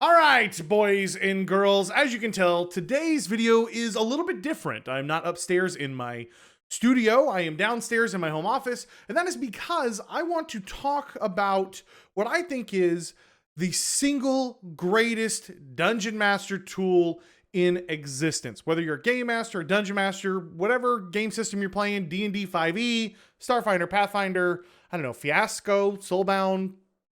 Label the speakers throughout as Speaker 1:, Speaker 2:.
Speaker 1: All right, boys and girls, as you can tell, today's video is a little bit different. I'm not upstairs in my studio. I am downstairs in my home office, and that is because I want to talk about what I think is the single greatest dungeon master tool in existence. Whether you're a game master, a dungeon master, whatever game system you're playing, D&D 5e, Starfinder, Pathfinder, I don't know, Fiasco, Soulbound,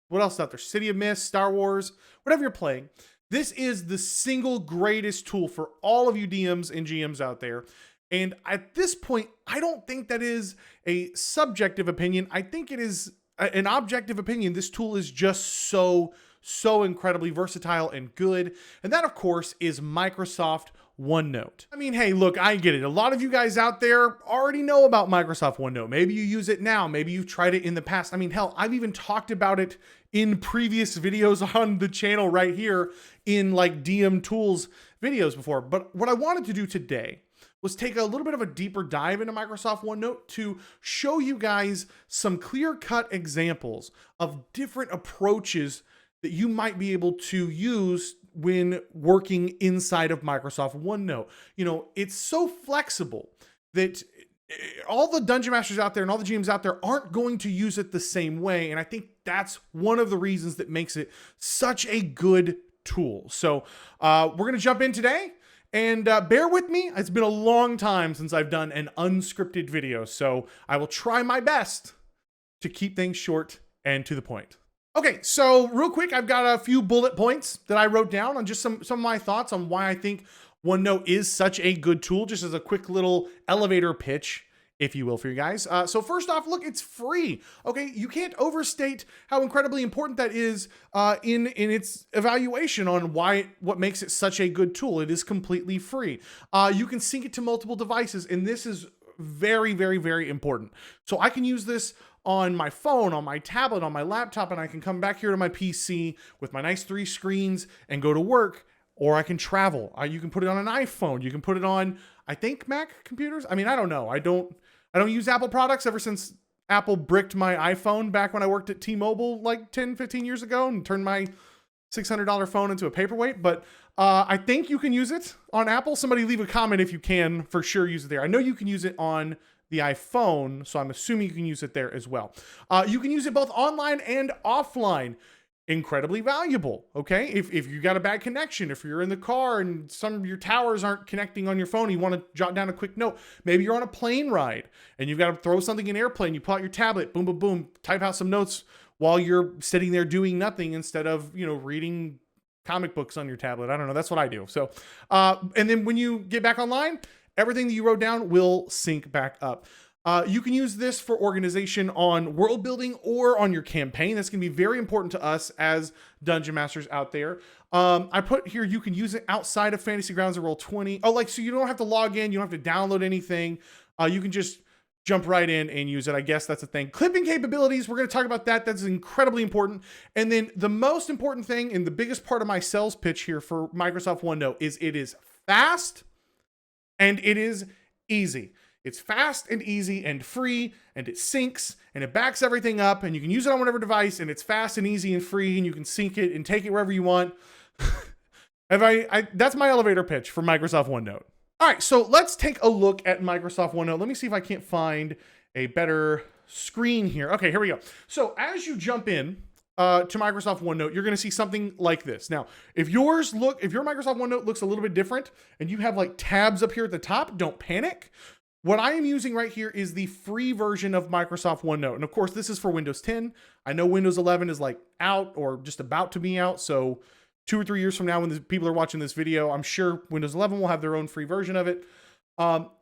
Speaker 1: what else out there? City of Mist, Star Wars, whatever you're playing. This is the single greatest tool for all of you DMs and GMs out there. And at this point, I don't think that is a subjective opinion. I think it is an objective opinion. This tool is just so incredibly versatile and good. And that, of course, is Microsoft OneNote. I mean, hey, look, I get it. A lot of you guys out there already know about Microsoft OneNote. Maybe you use it now. Maybe you've tried it in the past. I mean, hell, I've even talked about it in previous videos on the channel right here in like DM tools videos before. But what I wanted to do today was take a little bit of a deeper dive into Microsoft OneNote to show you guys some clear-cut examples of different approaches that you might be able to use when working inside of Microsoft OneNote. You know, it's so flexible that all the dungeon masters out there and all the GMs out there aren't going to use it the same way. And I think that's one of the reasons that makes it such a good tool. So we're going to jump in today. And bear with me, it's been a long time since I've done an unscripted video, so I will try my best to keep things short and to the point. Okay, so real quick, I've got a few bullet points that I wrote down on just some of my thoughts on why I think OneNote is such a good tool, just as a quick little elevator pitch, if you will, for you guys. So first off, look, it's free. Okay, you can't overstate how incredibly important that is in its evaluation on what makes it such a good tool. It is completely free. You can sync it to multiple devices, and this is very, very, very important. So I can use this on my phone, on my tablet, on my laptop, and I can come back here to my PC with my nice 3 screens and go to work, or I can travel. You can put it on an iPhone. You can put it on, I think, Mac computers. I mean, I don't know. I don't use Apple products ever since Apple bricked my iPhone back when I worked at T-Mobile like 10, 15 years ago and turned my $600 phone into a paperweight. But I think you can use it on Apple. Somebody leave a comment if you can for sure use it there. I know you can use it on the iPhone, so I'm assuming you can use it there as well. You can use it both online and offline. Incredibly valuable, okay? If you got a bad connection, if you're in the car and some of your towers aren't connecting on your phone, you want to jot down a quick note. Maybe you're on a plane ride and you've got to throw something in airplane. You pull out your tablet, boom, boom, boom, type out some notes while you're sitting there doing nothing instead of, you know, reading comic books on your tablet. I don't know, that's what I do. So, and then when you get back online, everything that you wrote down will sync back up. You can use this for organization on world building or on your campaign. That's going to be very important to us as dungeon masters out there. I put here, you can use it outside of Fantasy Grounds or Roll20. Oh, like, so you don't have to log in. You don't have to download anything. You can just jump right in and use it. I guess that's a thing. Clipping capabilities. We're going to talk about that. That's incredibly important. And then the most important thing and the biggest part of my sales pitch here for Microsoft OneNote is it is fast and it is easy. It's fast and easy and free, and it syncs and it backs everything up, and you can use it on whatever device, and it's fast and easy and free, and you can sync it and take it wherever you want. That's my elevator pitch for Microsoft OneNote. All right, so let's take a look at Microsoft OneNote. Let me see if I can't find a better screen here. Okay, here we go. So as you jump in to Microsoft OneNote, you're going to see something like this. Now, if your Microsoft OneNote looks a little bit different, and you have like tabs up here at the top, don't panic. What I am using right here is the free version of Microsoft OneNote. And of course, this is for Windows 10. I know Windows 11 is like out or just about to be out. So 2 or 3 years from now, when the people are watching this video, I'm sure Windows 11 will have their own free version of it.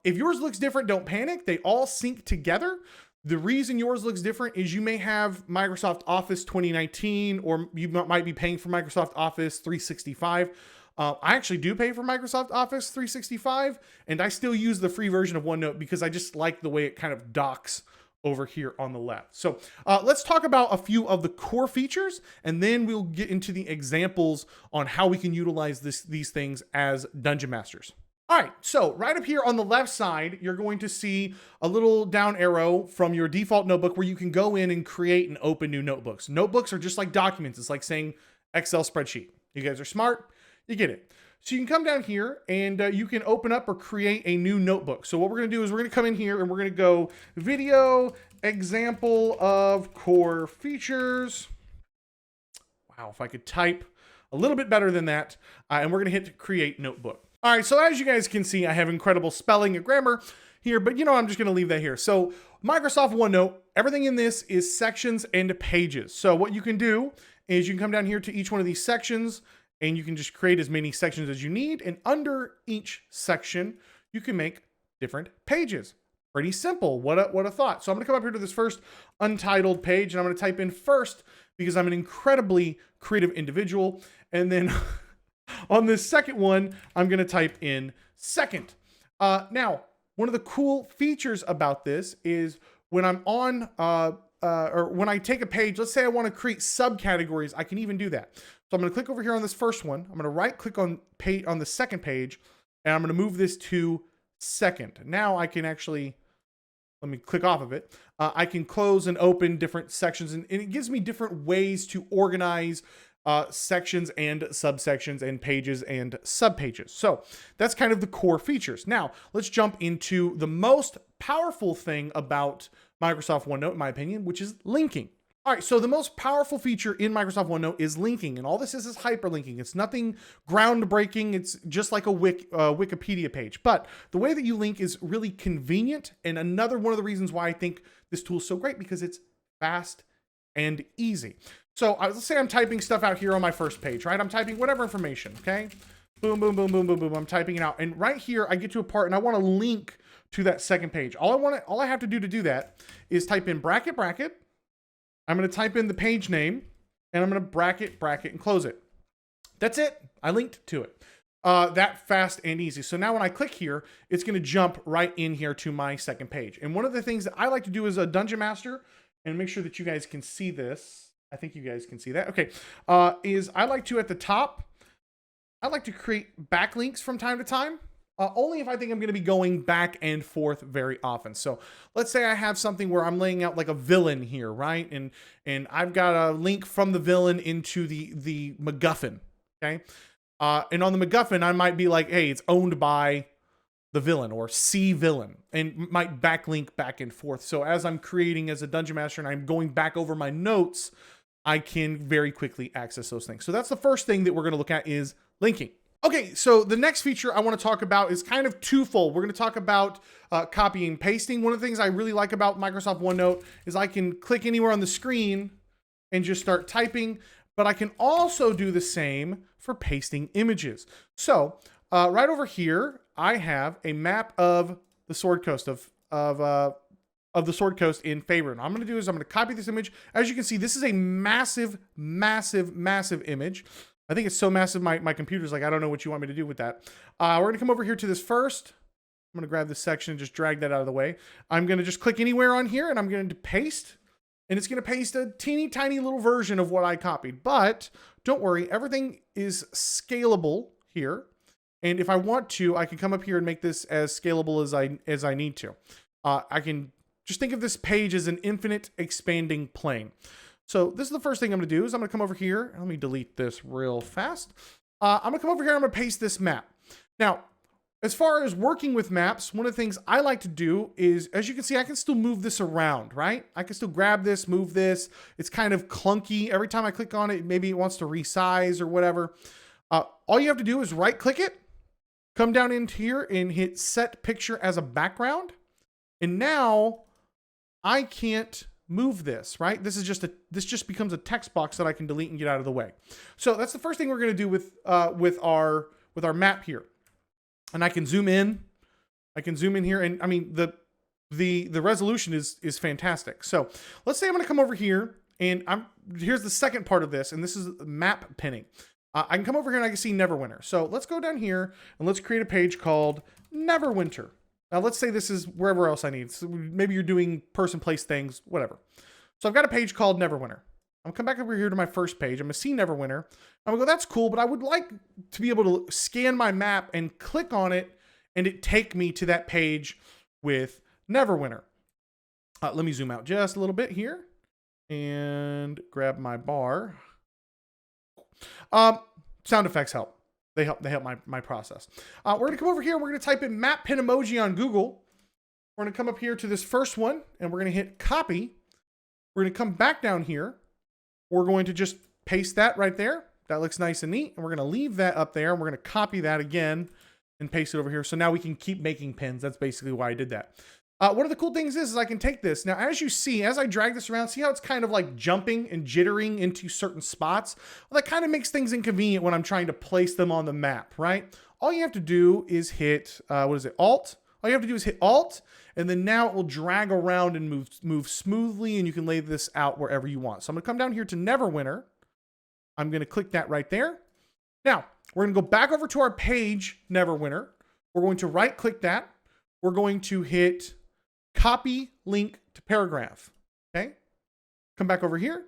Speaker 1: If yours looks different, don't panic. They all sync together. The reason yours looks different is you may have Microsoft Office 2019, or you might be paying for Microsoft Office 365. I actually do pay for Microsoft Office 365, and I still use the free version of OneNote because I just like the way it kind of docks over here on the left. So let's talk about a few of the core features, and then we'll get into the examples on how we can utilize these things as dungeon masters. All right, so right up here on the left side, you're going to see a little down arrow from your default notebook where you can go in and create and open new notebooks. Notebooks are just like documents. It's like saying Excel spreadsheet. You guys are smart. You get it. So you can come down here and you can open up or create a new notebook. So what we're going to do is we're going to come in here and we're going to go video example of core features. Wow, if I could type a little bit better than that. And we're going to hit create notebook. All right, so as you guys can see, I have incredible spelling and grammar here, but I'm just going to leave that here. So Microsoft OneNote, everything in this is sections and pages. So what you can do is you can come down here to each one of these sections and you can just create as many sections as you need. And under each section, you can make different pages. Pretty simple. What a thought. So I'm going to come up here to this first untitled page and I'm going to type in first because I'm an incredibly creative individual. And then on this second one, I'm going to type in second. Now, one of the cool features about this is when I'm on, or when I take a page, let's say I want to create subcategories, I can even do that. So I'm going to click over here on this first one. I'm going to right click on the second page, and I'm going to move this to second. Now I can actually, let me click off of it. I can close and open different sections, and it gives me different ways to organize sections and subsections and pages and subpages. So that's kind of the core features. Now let's jump into the most powerful thing about Microsoft OneNote, in my opinion, which is linking. All right, so the most powerful feature in Microsoft OneNote is linking, and all this is hyperlinking. It's nothing groundbreaking. It's just like a Wikipedia page, but the way that you link is really convenient. And another one of the reasons why I think this tool is so great because it's fast and easy. So let's say I'm typing stuff out here on my first page, right? I'm typing whatever information, okay? Boom, boom, boom, boom, boom, boom. I'm typing it out. And right here, I get to a part and I want to link to that second page. All I have to do that is type in bracket, bracket. I'm going to type in the page name and I'm going to bracket, bracket, and close it. That's it. I linked to it. That fast and easy. So now when I click here, it's going to jump right in here to my second page. And one of the things that I like to do as a Dungeon Master, and make sure that you guys can see this, I think you guys can see that. Okay. Is I like to, at the top, I like to create backlinks from time to time. Only if I think I'm going to be going back and forth very often. So let's say I have something where I'm laying out like a villain here, right? And I've got a link from the villain into the MacGuffin, okay? And on the MacGuffin, I might be like, hey, it's owned by the villain or C villain, and might backlink back and forth. So as I'm creating as a Dungeon Master and I'm going back over my notes, I can very quickly access those things. So that's the first thing that we're going to look at is linking. Okay, so the next feature I want to talk about is kind of twofold. We're going to talk about copying and pasting. One of the things I really like about Microsoft OneNote is I can click anywhere on the screen and just start typing, but I can also do the same for pasting images. So right over here, I have a map of the Sword Coast of the Sword Coast in Faerun. And I'm going to do is I'm going to copy this image. As you can see, this is a massive, massive, massive image. I think it's so massive, my computer's like, I don't know what you want me to do with that. We're going to come over here to this first. I'm going to grab this section and just drag that out of the way. I'm going to just click anywhere on here and I'm going to paste. And it's going to paste a teeny tiny little version of what I copied. But don't worry, everything is scalable here. And if I want to, I can come up here and make this as scalable as I need to. I can just think of this page as an infinite expanding plane. So this is the first thing I'm going to do is I'm going to come over here. Let me delete this real fast. I'm going to come over here. I'm going to paste this map. Now, as far as working with maps, one of the things I like to do is, as you can see, I can still move this around, right? I can still grab this, move this. It's kind of clunky. Every time I click on it, maybe it wants to resize or whatever. All you have to do is right click it, come down into here and hit set picture as a background. And now I can't move this, right? This just becomes a text box that I can delete and get out of the way. So that's the first thing we're going to do with our map here. And I can zoom in. I can zoom in here, and I mean the resolution is fantastic. So let's say I'm going to come over here, and here's the second part of this, and this is map pinning. I can come over here and I can see Neverwinter. So let's go down here and let's create a page called Neverwinter. Now let's say this is wherever else I need. So maybe you're doing person, place, things, whatever. So I've got a page called Neverwinter. I'm gonna come back over here to my first page. I'm gonna see Neverwinter. I'm gonna go, that's cool, but I would like to be able to scan my map and click on it and it take me to that page with Neverwinter. Let me zoom out just a little bit here and grab my bar. sound effects help. They help my process. We're going to come over here. We're going to type in map pin emoji on Google. We're going to come up here to this first one, and we're going to hit copy. We're going to come back down here. We're going to just paste that right there. That looks nice and neat. And we're going to leave that up there. And we're going to copy that again and paste it over here. So now we can keep making pins. That's basically why I did that. One of the cool things is I can take this. Now, as you see, as I drag this around, see how it's kind of like jumping and jittering into certain spots? Well, that kind of makes things inconvenient when I'm trying to place them on the map, right? All you have to do is hit, Alt? All you have to do is hit Alt, and then now it will drag around and move smoothly, and you can lay this out wherever you want. So I'm going to come down here to Neverwinter. I'm going to click that right there. Now, we're going to go back over to our page, Neverwinter. We're going to right-click that. We're going to hit Copy Link to Paragraph. Okay? Come back over here.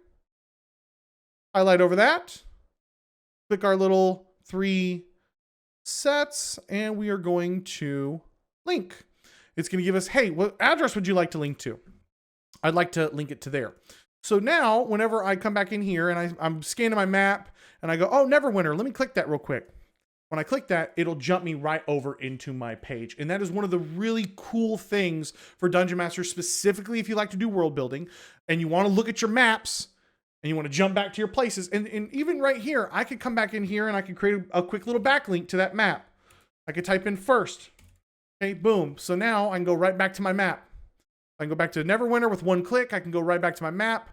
Speaker 1: Highlight over that. Click our little 3 sets, and we are going to link. It's going to give us, hey, what address would you like to link to? I'd like to link it to there. So now, whenever I come back in here and I'm scanning my map and I go, oh, Neverwinter, let me click that real quick. When I click that, it'll jump me right over into my page. And that is one of the really cool things for Dungeon Masters, specifically if you like to do world building and you want to look at your maps and you want to jump back to your places. And even right here, I could come back in here and I could create a quick little backlink to that map. I could type in first. Okay, boom. So now I can go right back to my map. I can go back to Neverwinter with one click. I can go right back to my map.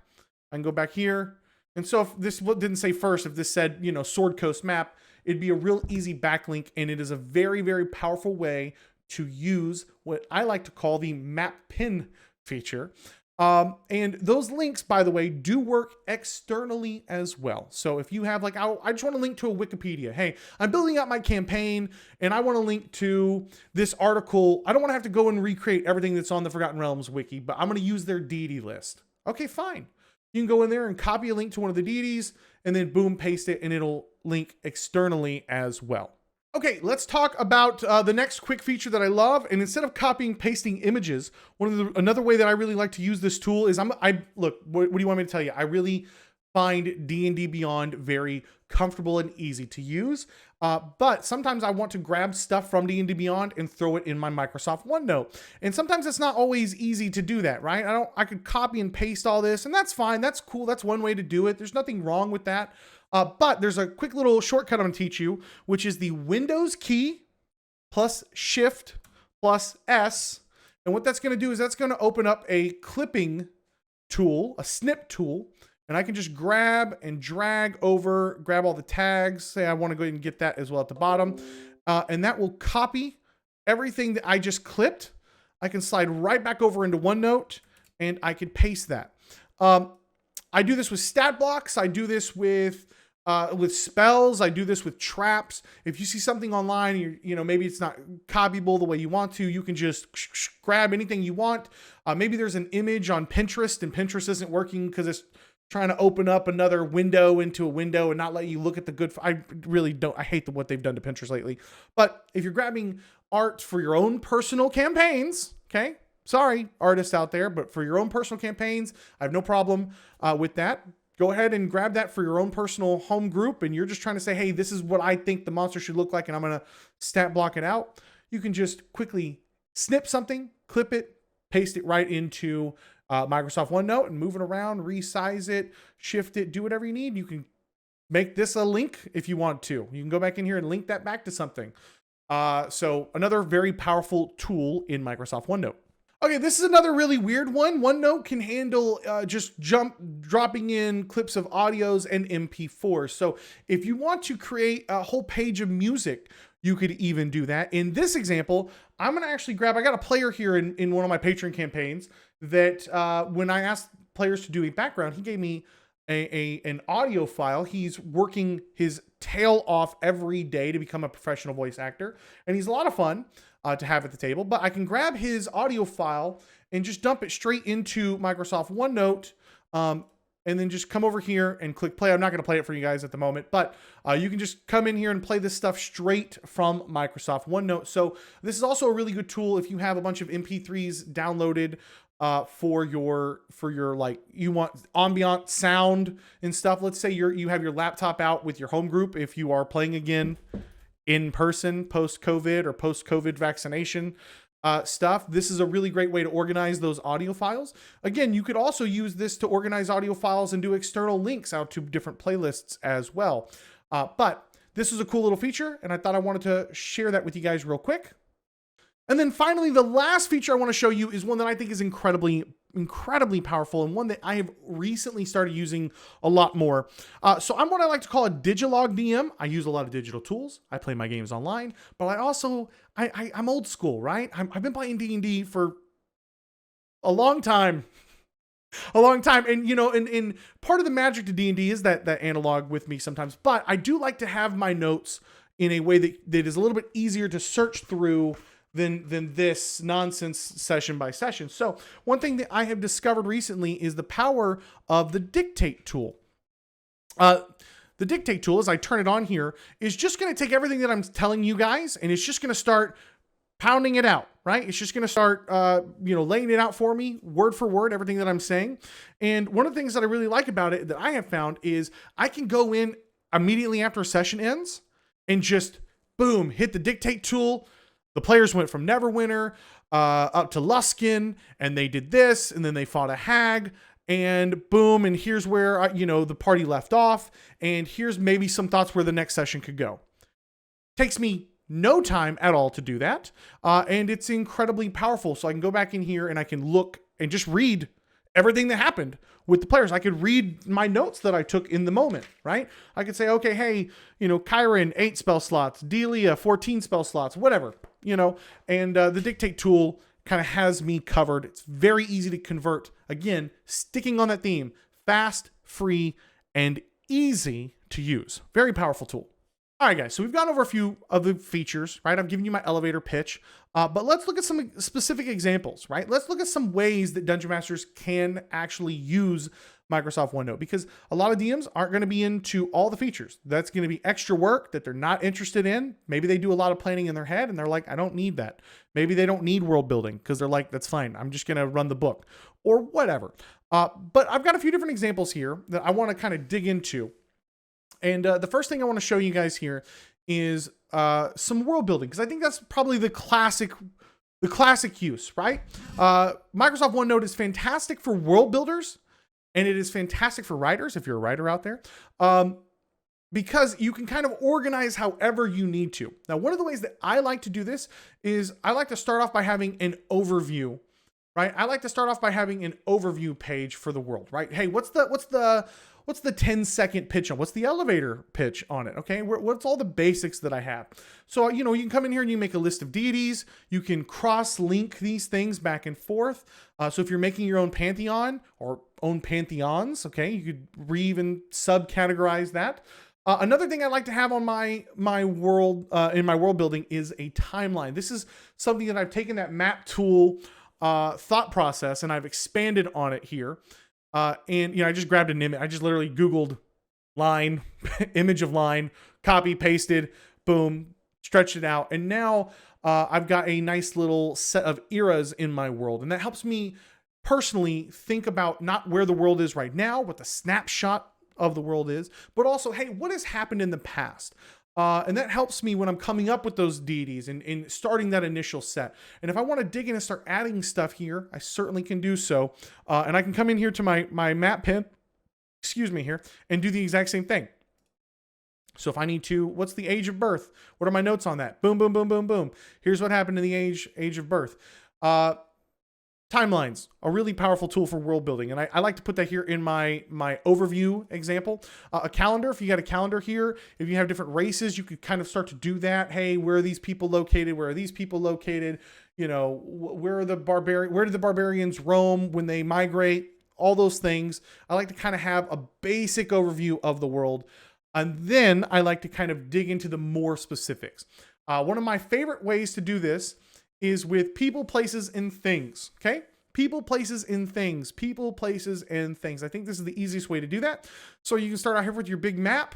Speaker 1: I can go back here. And so if this didn't say first, if this said, you know, Sword Coast map, it'd be a real easy backlink. And it is a very, very powerful way to use what I like to call the map pin feature. And those links, by the way, do work externally as well. So if you have like, I just want to link to a Wikipedia. Hey, I'm building out my campaign and I want to link to this article. I don't want to have to go and recreate everything that's on the Forgotten Realms wiki, but I'm going to use their deity list. Okay, fine. You can go in there and copy a link to one of the deities and then boom, paste it and it'll link externally as well. Okay, let's talk about the next quick feature that I love. And instead of copying, pasting images, another way that I really like to use this tool is look, what do you want me to tell you? I really find D&D Beyond very comfortable and easy to use. But sometimes I want to grab stuff from D&D Beyond and throw it in my Microsoft OneNote. And sometimes it's not always easy to do that, right? I could copy and paste all this and that's fine. That's cool. That's one way to do it. There's nothing wrong with that. But there's a quick little shortcut I'm going to teach you, which is the Windows key plus Shift plus S. And what that's going to do is that's going to open up a clipping tool, a snip tool. And I can just grab and drag over, grab all the tags. Say I want to go ahead and get that as well at the bottom. And that will copy everything that I just clipped. I can slide right back over into OneNote and I can paste that. I do this with stat blocks. I do this with spells. I do this with traps. If you see something online, you know, maybe it's not copyable the way you want to, you can just grab anything you want. Maybe there's an image on Pinterest and Pinterest isn't working because it's trying to open up another window into a window and not let you look at the good. I really don't. I hate what they've done to Pinterest lately. But if you're grabbing art for your own personal campaigns, okay, sorry, artists out there, but for your own personal campaigns, I have no problem with that. Go ahead and grab that for your own personal home group. And you're just trying to say, hey, this is what I think the monster should look like. And I'm going to stat block it out. You can just quickly snip something, clip it, paste it right into Microsoft OneNote and move it around, resize it, shift it, do whatever you need. You can make this a link if you want to. You can go back in here and link that back to something. So another very powerful tool in Microsoft OneNote. Okay, this is another really weird one. OneNote can handle just dropping in clips of audios and MP4s. So if you want to create a whole page of music, you could even do that. In this example, I'm going to actually I got a player here in one of my Patreon campaigns that when I asked players to do a background, he gave me an audio file. He's working his tail off every day to become a professional voice actor. And he's a lot of fun to have at the table. But I can grab his audio file and just dump it straight into Microsoft OneNote. And then just come over here and click play. I'm not going to play it for you guys at the moment, but you can just come in here and play this stuff straight from Microsoft OneNote. So this is also a really good tool if you have a bunch of MP3s downloaded for your like, you want ambient sound and stuff. Let's say you have your laptop out with your home group if you are playing again in person post COVID or post COVID vaccination stuff. This is a really great way to organize those audio files. Again, you could also use this to organize audio files and do external links out to different playlists as well. But this is a cool little feature, and I thought I wanted to share that with you guys real quick. And then finally, the last feature I want to show you is one that I think is incredibly powerful, and one that I have recently started using a lot more. So I'm what I like to call a Digilog Dm. I use a lot of digital tools. I play my games online, but I also, I'm old school, right? I've been playing D&D for a long time. And you know, and part of the magic to D&D is that analog with me sometimes, but I do like to have my notes in a way that is a little bit easier to search through than this nonsense session by session. So one thing that I have discovered recently is the power of the dictate tool. The dictate tool, as I turn it on here, is just going to take everything that I'm telling you guys, and it's just going to start pounding it out, right? It's just going to start, laying it out for me, word for word, everything that I'm saying. And one of the things that I really like about it that I have found is I can go in immediately after a session ends and just boom, hit the dictate tool. The players went from Neverwinter up to Luskin, and they did this, and then they fought a hag, and boom, and here's where the party left off, and here's maybe some thoughts where the next session could go. Takes me no time at all to do that, and it's incredibly powerful. So I can go back in here and I can look and just read everything that happened with the players. I could read my notes that I took in the moment, right? I could say, okay, hey, Kyron, 8 spell slots, Delia, 14 spell slots, whatever, and the dictate tool kind of has me covered. It's very easy to convert. Again, sticking on that theme, fast, free, and easy to use. Very powerful tool. All right, guys, so we've gone over a few of the features, right? I've given you my elevator pitch, but let's look at some specific examples, right? Let's look at some ways that Dungeon Masters can actually use Microsoft OneNote, because a lot of DMs aren't going to be into all the features. That's going to be extra work that they're not interested in. Maybe they do a lot of planning in their head and they're like, I don't need that. Maybe they don't need world building because they're like, that's fine. I'm just going to run the book or whatever. But I've got a few different examples here that I want to kind of dig into. And the first thing I want to show you guys here is some world building, because I think that's probably the classic use, right? Microsoft OneNote is fantastic for world builders, and it is fantastic for writers, if you're a writer out there, because you can kind of organize however you need to. Now, one of the ways that I like to do this is I like to start off by having an overview, right? I like to start off by having an overview page for the world, right? Hey, what's the 10-second pitch on? What's the elevator pitch on it? Okay, what's all the basics that I have? So, you can come in here and you make a list of deities. You can cross-link these things back and forth. So if you're making your own pantheon or own pantheons, okay, you could even subcategorize that. Another thing I like to have on my world, in my world building, is a timeline. This is something that I've taken that map tool thought process and I've expanded on it here. And I just grabbed an image. I just literally Googled line, image of line, copy, pasted, boom, stretched it out. And now I've got a nice little set of eras in my world. And that helps me personally think about not where the world is right now, what the snapshot of the world is, but also, hey, what has happened in the past? And that helps me when I'm coming up with those deities and starting that initial set. And if I want to dig in and start adding stuff here, I certainly can do so. And I can come in here to my map pen, here, and do the exact same thing. So if I need to, what's the age of birth? What are my notes on that? Boom, boom, boom, boom, boom. Here's what happened in the age of birth. Timelines, a really powerful tool for world building. And I like to put that here in my overview example. A calendar, if you got a calendar here, if you have different races, you could kind of start to do that. Hey, where are these people located? Where are these people located? Where did the barbarians roam when they migrate? All those things. I like to kind of have a basic overview of the world. And then I like to kind of dig into the more specifics. One of my favorite ways to do this is with people, places, and things, okay? People, places, and things. People, places, and things. I think this is the easiest way to do that. So you can start out here with your big map.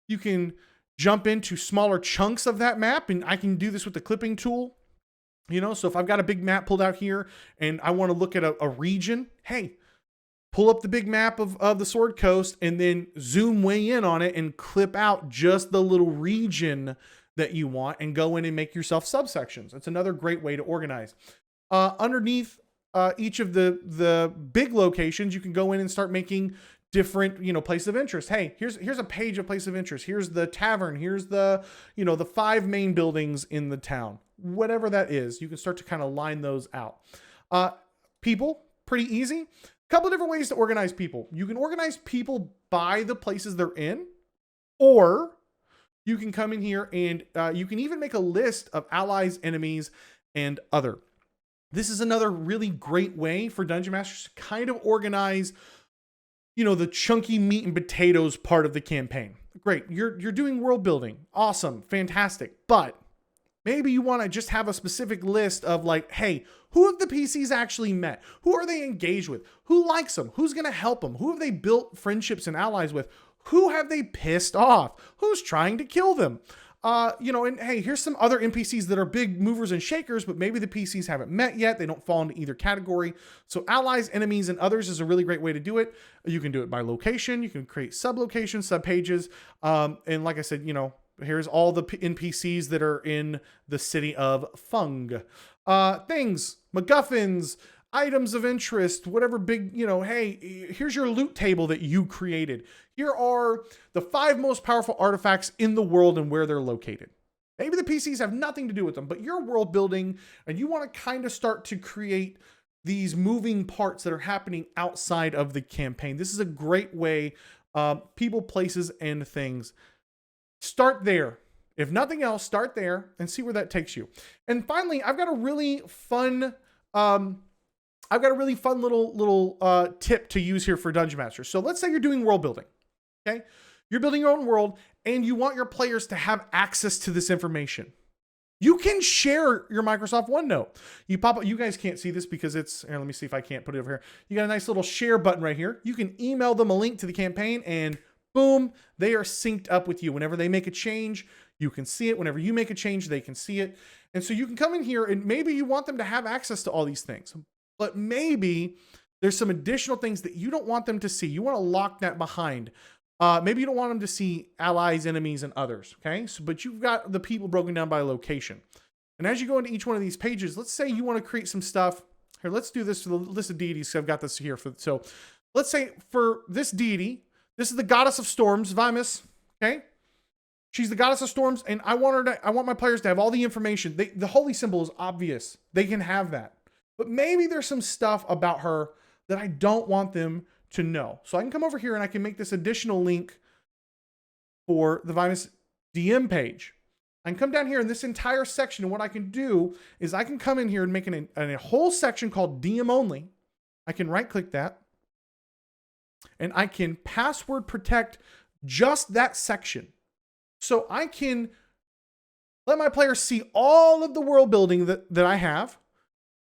Speaker 1: You can jump into smaller chunks of that map, and I can do this with the clipping tool. You know, so if I've got a big map pulled out here and I want to look at a region, hey, pull up the big map of the Sword Coast and then zoom way in on it and clip out just the little region that you want and go in and make yourself subsections. That's another great way to organize. Underneath each of the big locations, you can go in and start making different, you know, places of interest. Hey, here's a page of place of interest. Here's the tavern. Here's the, you know, the 5 main buildings in the town. Whatever that is, you can start to kind of line those out. People, pretty easy. Couple of different ways to organize people. You can organize people by the places they're in, or you can come in here and you can even make a list of allies, enemies, and other. This is another really great way for Dungeon Masters to kind of organize, you know, the chunky meat and potatoes part of the campaign. Great, you're doing world building. Awesome, fantastic. But maybe you want to just have a specific list of like, hey, who have the PCs actually met? Who are they engaged with? Who likes them? Who's going to help them? Who have they built friendships and allies with? Who have they pissed off? Who's trying to kill them? You know, and hey, here's some other NPCs that are big movers and shakers, but maybe the PCs haven't met yet. They don't fall into either category. So allies, enemies, and others is a really great way to do it. You can do it by location. You can create sub-locations, sub-pages. And like I said, you know, here's all the NPCs that are in the city of Fung. Things, MacGuffins, items of interest, whatever big, you know, hey, here's your loot table that you created. Here are the 5 most powerful artifacts in the world and where they're located. Maybe the PCs have nothing to do with them, but you're world building and you want to kind of start to create these moving parts that are happening outside of the campaign. This is a great way, people, places, and things. Start there. If nothing else, start there and see where that takes you. And finally, I've got a really fun little tip to use here for Dungeon Masters. So let's say you're doing world building. Okay, you're building your own world and you want your players to have access to this information. You can share your Microsoft OneNote. You pop up, you guys can't see this because it's, here, let me see if I can't put it over here. You got a nice little share button right here. You can email them a link to the campaign and boom, they are synced up with you. Whenever they make a change, you can see it. Whenever you make a change, they can see it. And so you can come in here and maybe you want them to have access to all these things, but maybe there's some additional things that you don't want them to see. You want to lock that behind. Maybe you don't want them to see allies, enemies, and others. Okay. So, but you've got the people broken down by location. And as you go into each one of these pages, let's say you want to create some stuff here. Let's do this for the list of deities. So I've got this here so let's say for this deity, this is the goddess of storms, Vimus. Okay. She's the goddess of storms. And I want my players to have all the information. The holy symbol is obvious. They can have that. But maybe there's some stuff about her that I don't want them to know. So I can come over here and I can make this additional link for the Vimus DM page. I can come down here in this entire section, and what I can do is I can come in here and make a whole section called DM only. I can right click that and I can password protect just that section. So I can let my players see all of the world building that I have,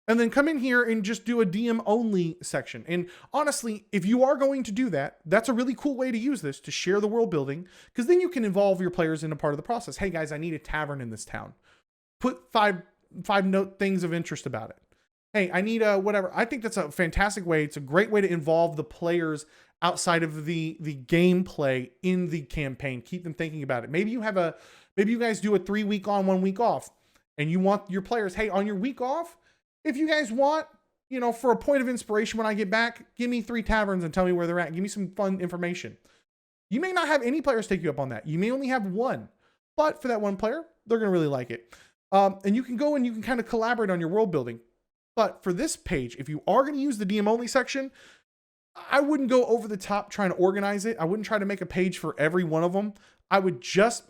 Speaker 1: and then come in here and just do a DM only section. And honestly, if you are going to do that, that's a really cool way to use this to share the world building, because then you can involve your players in a part of the process. Hey guys, I need a tavern in this town. Put five note things of interest about it. Hey, I need a whatever. I think that's a fantastic way. It's a great way to involve the players outside of the gameplay in the campaign. Keep them thinking about it. Maybe you guys do a 3-week on, 1 week off, and you want your players, hey, on your week off, if you guys want, you know, for a point of inspiration when I get back, give me 3 taverns and tell me where they're at. Give me some fun information. You may not have any players take you up on that. You may only have 1, but for that 1 player, they're going to really like it. And you can go and you can kind of collaborate on your world building. But for this page, if you are going to use the DM only section, I wouldn't go over the top trying to organize it. I wouldn't try to make a page for every one of them. I would just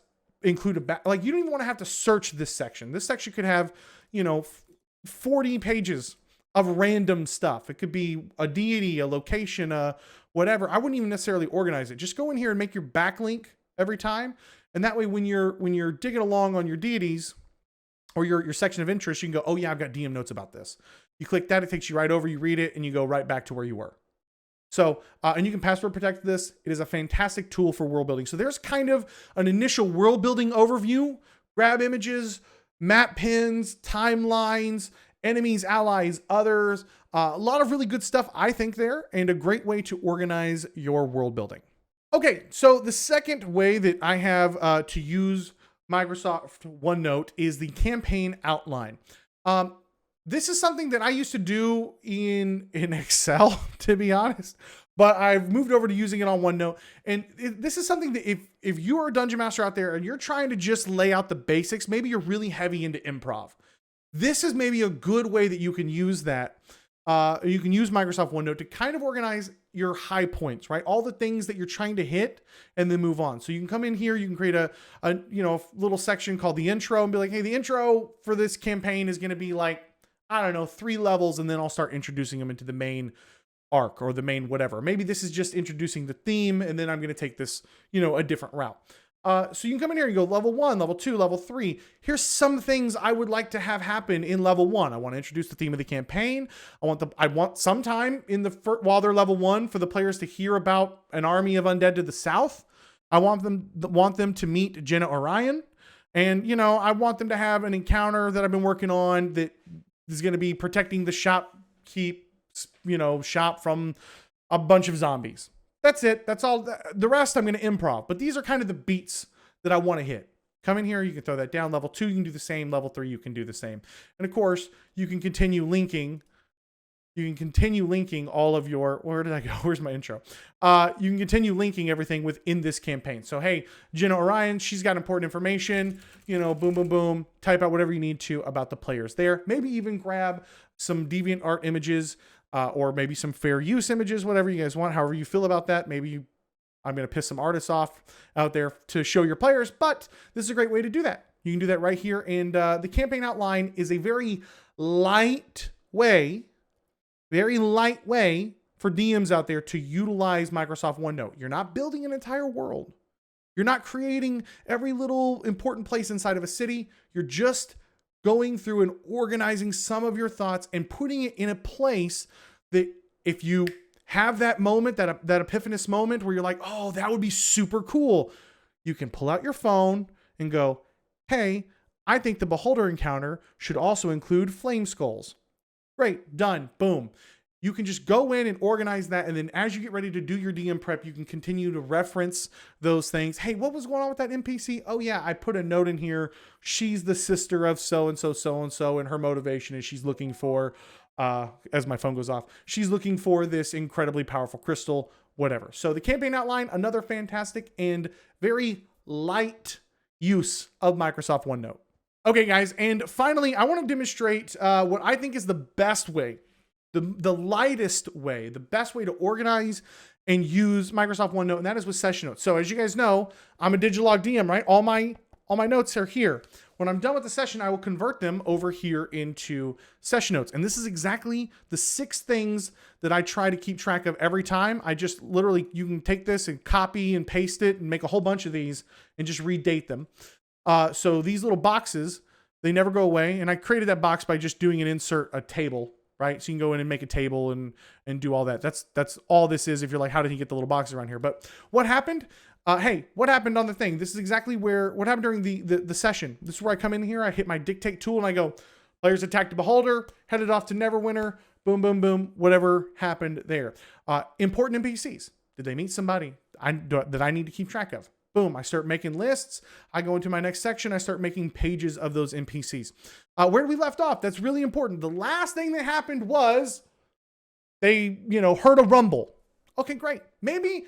Speaker 1: include like, you don't even want to have to search this section. This section could have, you know, 40 pages of random stuff. It could be a deity, a location, whatever. I wouldn't even necessarily organize it. Just go in here and make your backlink every time. And that way, when you're digging along on your deities or your section of interest, you can go, oh yeah, I've got DM notes about this. You click that, it takes you right over, you read it, and you go right back to where you were. So, and you can password protect this. It is a fantastic tool for world building. So there's kind of an initial world building overview. Grab images, map pins, timelines, enemies, allies, others. A lot of really good stuff, I think, there, and a great way to organize your world building. Okay, so the second way that I have to use Microsoft OneNote is the campaign outline. This is something that I used to do in Excel, to be honest, but I've moved over to using it on OneNote. And this is something that if you are a dungeon master out there and you're trying to just lay out the basics, maybe you're really heavy into improv. This is maybe a good way that you can use that. You can use Microsoft OneNote to kind of organize your high points, right? All the things that you're trying to hit and then move on. So you can come in here, you can create a little section called the intro and be like, hey, the intro for this campaign is going to be like, I don't know, 3 levels. And then I'll start introducing them into the main arc or the main whatever. Maybe this is just introducing the theme. And then I'm going to take this, a different route. So you can come in here and go level 1, level 2, level 3. Here's some things I would like to have happen in level 1. I want to introduce the theme of the campaign. I want sometime in while they're level 1 for the players to hear about an army of undead to the south. I want them to meet Jenna Orion. And, I want them to have an encounter that I've been working on that is going to be protecting the shop from a bunch of zombies. That's it. That's all. The rest I'm going to improv. But these are kind of the beats that I want to hit. Come in here. You can throw that down. Level 2, you can do the same. Level 3, you can do the same. And of course, you can continue linking. You can continue linking all of your... Where did I go? Where's my intro? You can continue linking everything within this campaign. So, hey, Jenna Orion, she's got important information. Boom, boom, boom. Type out whatever you need to about the players there. Maybe even grab some DeviantArt images. Or maybe some fair use images, whatever you guys want, however you feel about that. Maybe I'm going to piss some artists off out there to show your players, but this is a great way to do that. You can do that right here. And the campaign outline is a very light way for DMs out there to utilize Microsoft OneNote. You're not building an entire world. You're not creating every little important place inside of a city. You're just going through and organizing some of your thoughts and putting it in a place that if you have that moment, that epiphanous moment where you're like, oh, that would be super cool. You can pull out your phone and go, hey, I think the Beholder encounter should also include flame skulls. Great, done, boom. You can just go in and organize that. And then as you get ready to do your DM prep, you can continue to reference those things. Hey, what was going on with that NPC? Oh yeah, I put a note in here. She's the sister of so-and-so, so-and-so, and her motivation is she's looking for, as my phone goes off, she's looking for this incredibly powerful crystal, whatever. So the campaign outline, another fantastic and very light use of Microsoft OneNote. Okay, guys. And finally, I want to demonstrate what I think is the best way, the lightest way, the best way to organize and use Microsoft OneNote, and that is with session notes. So as you guys know, I'm a Digilog DM, right? All my notes are here. When I'm done with the session, I will convert them over here into session notes. And this is exactly the 6 things that I try to keep track of every time. I just literally, you can take this and copy and paste it and make a whole bunch of these and just redate them. So these little boxes, they never go away. And I created that box by just doing an insert a table, right? So you can go in and make a table and do all that. That's all this is. If you're like, how did he get the little boxes around here? But what happened? Hey, what happened on the thing? This is exactly what happened during the session. This is where I come in here. I hit my dictate tool and I go, players attacked the Beholder, headed off to Neverwinter, boom, boom, boom, whatever happened there. Important NPCs. Did they meet somebody that I need to keep track of? Boom, I start making lists. I go into my next section. I start making pages of those NPCs. Where we left off, that's really important. The last thing that happened was they, heard a rumble. Okay, great. Maybe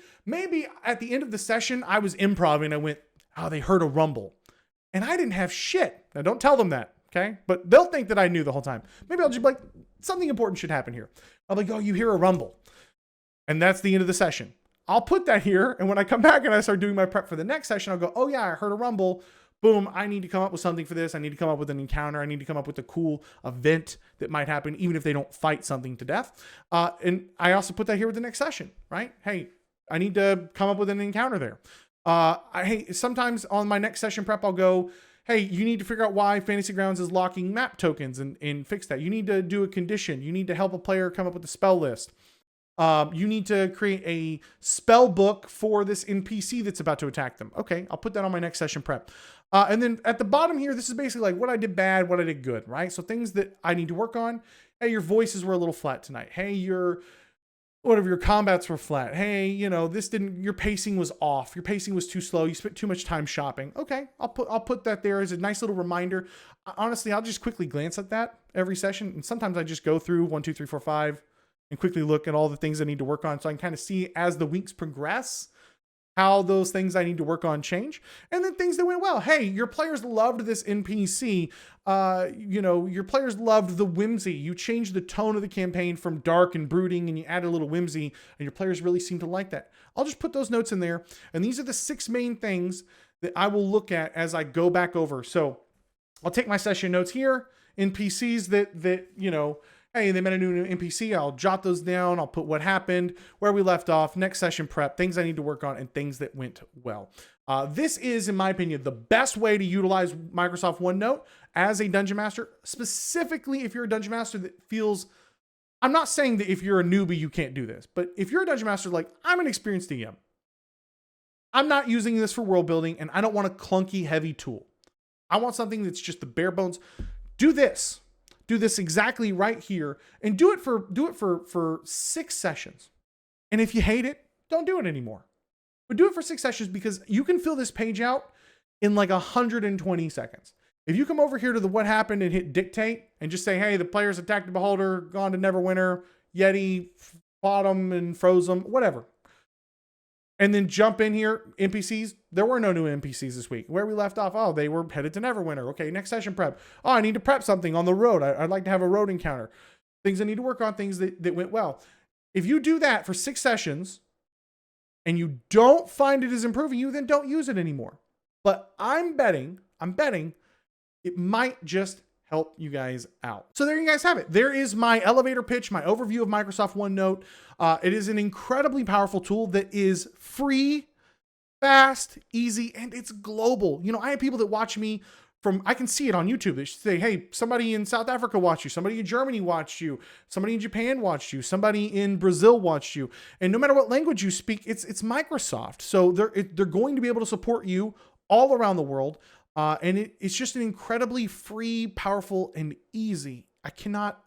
Speaker 1: at the end of the session, I was improv and I went, oh, they heard a rumble. And I didn't have shit. Now, don't tell them that, okay? But they'll think that I knew the whole time. Maybe I'll just be like, something important should happen here. I'll be like, oh, you hear a rumble. And that's the end of the session. I'll put that here, and when I come back and I start doing my prep for the next session, I'll go, oh yeah, I heard a rumble. Boom, I need to come up with something for this. I need to come up with an encounter. I need to come up with a cool event that might happen, even if they don't fight something to death. And I also put that here with the next session, right? Hey, I need to come up with an encounter there. Hey, sometimes on my next session prep, I'll go, hey, you need to figure out why Fantasy Grounds is locking map tokens and fix that. You need to do a condition. You need to help a player come up with a spell list. You need to create a spell book for this NPC that's about to attack them. Okay, I'll put that on my next session prep. And then at the bottom here, this is basically like what I did bad, what I did good, right? So things that I need to work on. Hey, your voices were a little flat tonight. Hey, your combats were flat. Hey, your pacing was off. Your pacing was too slow. You spent too much time shopping. Okay, I'll put that there as a nice little reminder. Honestly, I'll just quickly glance at that every session. And sometimes I just go through 1, 2, 3, 4, 5 and quickly look at all the things I need to work on. So I can kind of see as the weeks progress, how those things I need to work on change. And then things that went well. Hey, your players loved this NPC. Your players loved the whimsy. You changed the tone of the campaign from dark and brooding and you added a little whimsy and your players really seem to like that. I'll just put those notes in there. And these are the 6 main things that I will look at as I go back over. So I'll take my session notes here, NPCs that hey, they met a new NPC. I'll jot those down. I'll put what happened, where we left off, next session prep, things I need to work on, and things that went well. This is, in my opinion, the best way to utilize Microsoft OneNote as a Dungeon Master, specifically if you're a Dungeon Master that feels, I'm not saying that if you're a newbie, you can't do this, but if you're a Dungeon Master, like I'm an experienced DM, I'm not using this for world building and I don't want a clunky, heavy tool. I want something that's just the bare bones. Do this exactly right here and do it for 6 sessions. And if you hate it, don't do it anymore. But do it for 6 sessions because you can fill this page out in like 120 seconds. If you come over here to the what happened and hit dictate and just say, hey, the players attacked the beholder, gone to Neverwinter, Yeti, fought them and froze them, whatever. And then jump in here, NPCs. There were no new NPCs this week. Where we left off, oh, they were headed to Neverwinter. Okay, next session prep. Oh, I need to prep something on the road. I'd like to have a road encounter. Things I need to work on, things that went well. If you do that for 6 sessions and you don't find it is improving you, then don't use it anymore. But I'm betting it might just help you guys out. So there you guys have it. There is my elevator pitch, my overview of Microsoft OneNote. It is an incredibly powerful tool that is free, fast, easy, and it's global. I have people that watch me I can see it on YouTube. They say, hey, somebody in South Africa watched you. Somebody in Germany watched you. Somebody in Japan watched you. Somebody in Brazil watched you. And no matter what language you speak, it's Microsoft. So they're going to be able to support you all around the world. And it's just an incredibly free, powerful, and easy. I cannot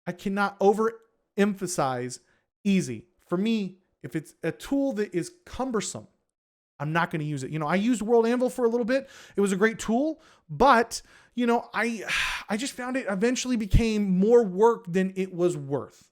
Speaker 1: overemphasize easy. For me, if it's a tool that is cumbersome, I'm not going to use it. I used World Anvil for a little bit. It was a great tool, but I just found it eventually became more work than it was worth.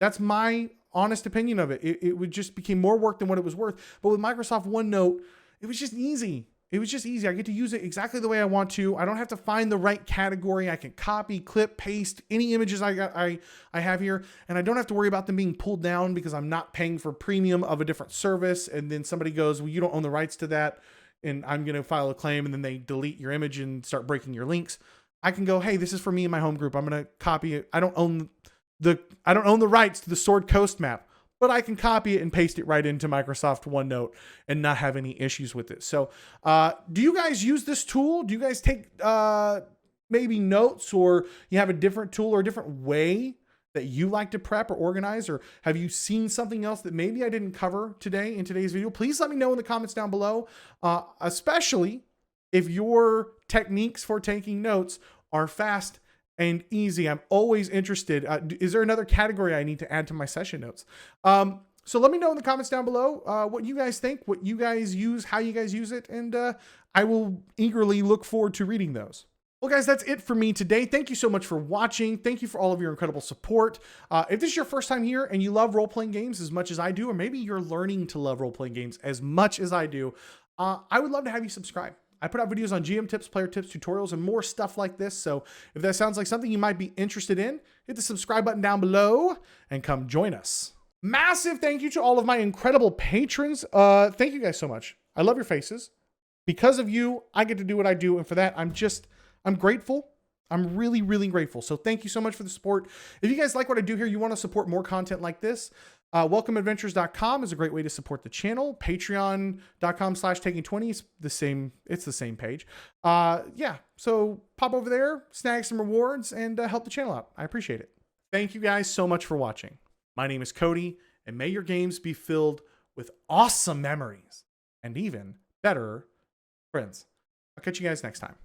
Speaker 1: That's my honest opinion of it. It would just became more work than what it was worth. But with Microsoft OneNote, it was just easy. It was just easy. I get to use it exactly the way I want to. I don't have to find the right category. I can copy, clip, paste any images I have here. And I don't have to worry about them being pulled down because I'm not paying for premium of a different service. And then somebody goes, well, you don't own the rights to that. And I'm going to file a claim. And then they delete your image and start breaking your links. I can go, hey, this is for me and my home group. I'm going to copy it. I don't own the rights to the Sword Coast map, but I can copy it and paste it right into Microsoft OneNote and not have any issues with it. So do you guys use this tool? Do you guys take maybe notes, or you have a different tool or a different way that you like to prep or organize? Or have you seen something else that maybe I didn't cover today in today's video? Please let me know in the comments down below, especially if your techniques for taking notes are fast and easy. I'm always interested. Is there another category I need to add to my session notes? So let me know in the comments down below what you guys think, what you guys use, how you guys use it, and I will eagerly look forward to reading those. Well, guys, that's it for me today. Thank you so much for watching. Thank you for all of your incredible support. If this is your first time here and you love role-playing games as much as I do, or maybe you're learning to love role-playing games as much as I do, I would love to have you subscribe. I put out videos on GM tips, player tips, tutorials, and more stuff like this. So if that sounds like something you might be interested in, hit the subscribe button down below and come join us. Massive thank you to all of my incredible patrons. Thank you guys so much. I love your faces. Because of you, I get to do what I do. And for that, I'm grateful. I'm really, really grateful. So thank you so much for the support. If you guys like what I do here, you want to support more content like this, welcomeadventures.com is a great way to support the channel. Patreon.com/taking20 is it's the same page. Yeah, so pop over there, snag some rewards, and help the channel out. I appreciate it. Thank you guys so much for watching. My name is Cody, and may your games be filled with awesome memories and even better friends. I'll catch you guys next time.